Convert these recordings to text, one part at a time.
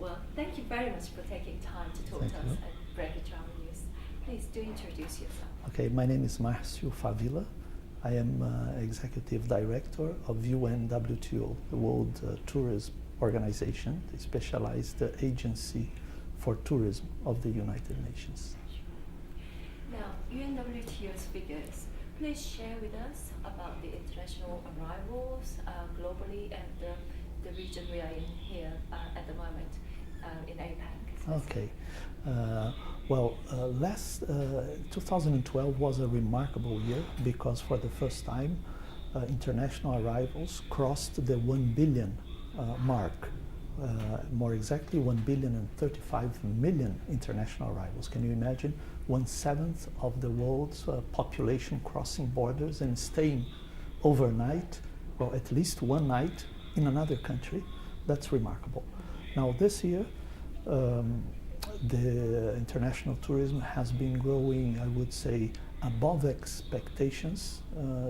Well, thank you very much for taking time to talk Thank to you. us at Breakfast Travel News. Please do introduce yourself. Okay, my name is Marcio Favilla. I am Executive Director of UNWTO, the World Tourism Organization, the specialized agency for tourism of the United Nations. Now, UNWTO's figures. Please share with us about the international arrivals globally and the region we are in here at the moment in APAC. Okay. Last 2012 was a remarkable year because for the first time international arrivals crossed the 1 billion mark. More exactly, 1,035,000,000 international arrivals. Can you imagine 1/7 of the world's population crossing borders and staying overnight, or at least one night in another country? That's remarkable. Now this year, the international tourism has been growing, I would say, above expectations,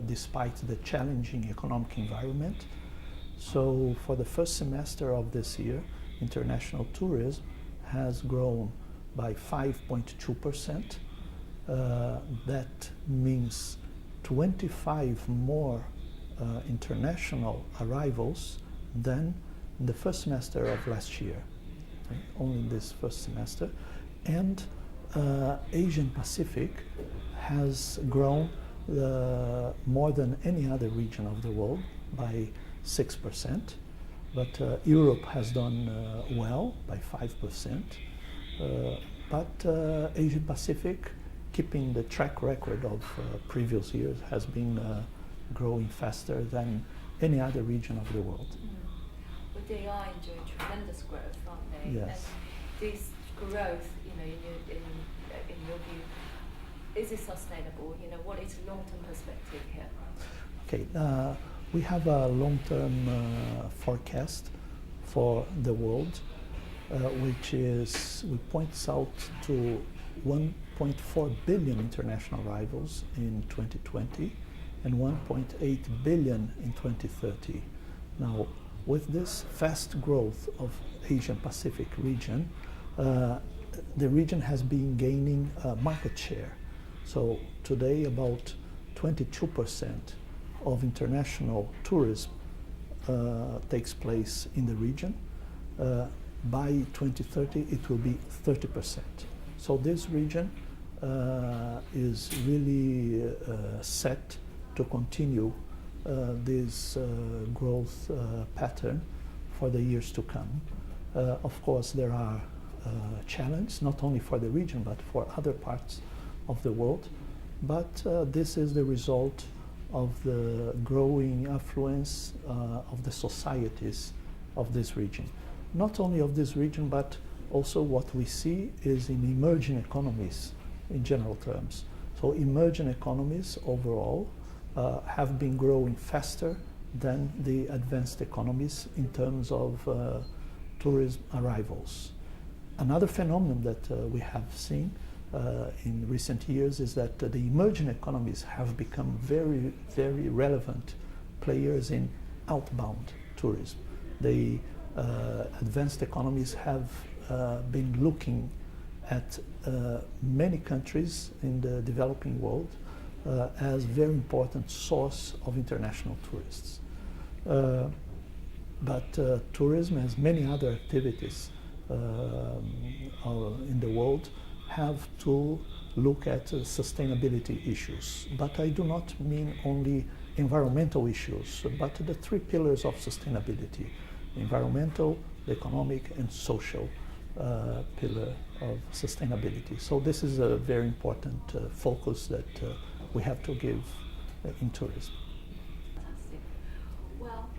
despite the challenging economic environment. So for the first semester of this year, international tourism has grown by 5.2%. That means 25 more international arrivals than in the first semester of last year, okay? Only in this first semester. And Asian Pacific has grown more than any other region of the world by 6%, but Europe has done well by 5%, but Asia Pacific, keeping the track record of previous years, has been growing faster than any other region of the world. But they are enjoying tremendous growth, aren't they? Yes. And this growth, in your view, is it sustainable? What is long-term perspective here? Okay. We have a long-term forecast for the world, which points out to 1.4 billion international arrivals in 2020 and 1.8 billion in 2030. Now, with this fast growth of Asian Pacific region, the region has been gaining market share. So today, about 22% of international tourism takes place in the region. By 2030, it will be 30%. So this region is really set to continue this growth pattern for the years to come. Of course, there are challenges, not only for the region, but for other parts of the world. But this is the result of the growing affluence of the societies of this region. Not only of this region, but also what we see is in emerging economies in general terms. So emerging economies overall have been growing faster than the advanced economies in terms of tourism arrivals. Another phenomenon that we have seen in recent years is that the emerging economies have become very, very relevant players in outbound tourism. The advanced economies have been looking at many countries in the developing world as very important source of international tourists. But tourism, as many other activities in the world, have to look at sustainability issues. But I do not mean only environmental issues, but the three pillars of sustainability: environmental, economic, and social pillar of sustainability. So this is a very important focus that we have to give in tourism. Fantastic. Well,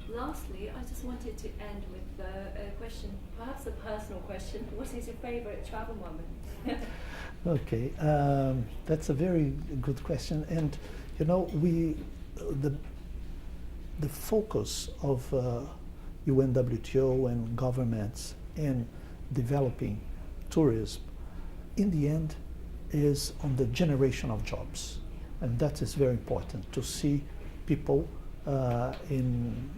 lastly, I just wanted to end with a question, perhaps a personal question. What is your favorite travel moment? Okay, that's a very good question. And the focus of UNWTO and governments in developing tourism, in the end, is on the generation of jobs. And that is very important, to see people in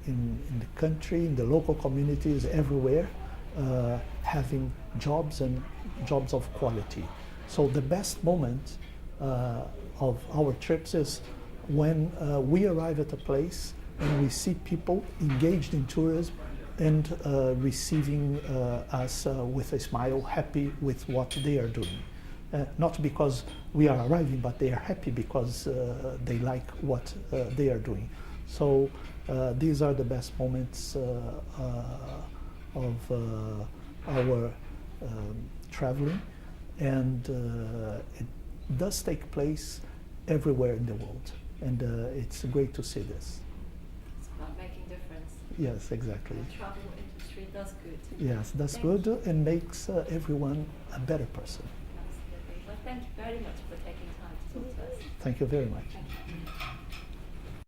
the country, in the local communities, everywhere, having jobs and jobs of quality. So the best moment of our trips is when we arrive at a place and we see people engaged in tourism and receiving us with a smile, happy with what they are doing. Not because we are arriving, but they are happy because they like what they are doing. So these are the best moments of our traveling, and it does take place everywhere in the world, and it's great to see this. It's about making difference. Yes, exactly. The travel industry does good. Yes, that's Thank good you. and makes everyone a better person. Absolutely. Well, thank you very much for taking time to talk to us. Thank you very much. Thank you.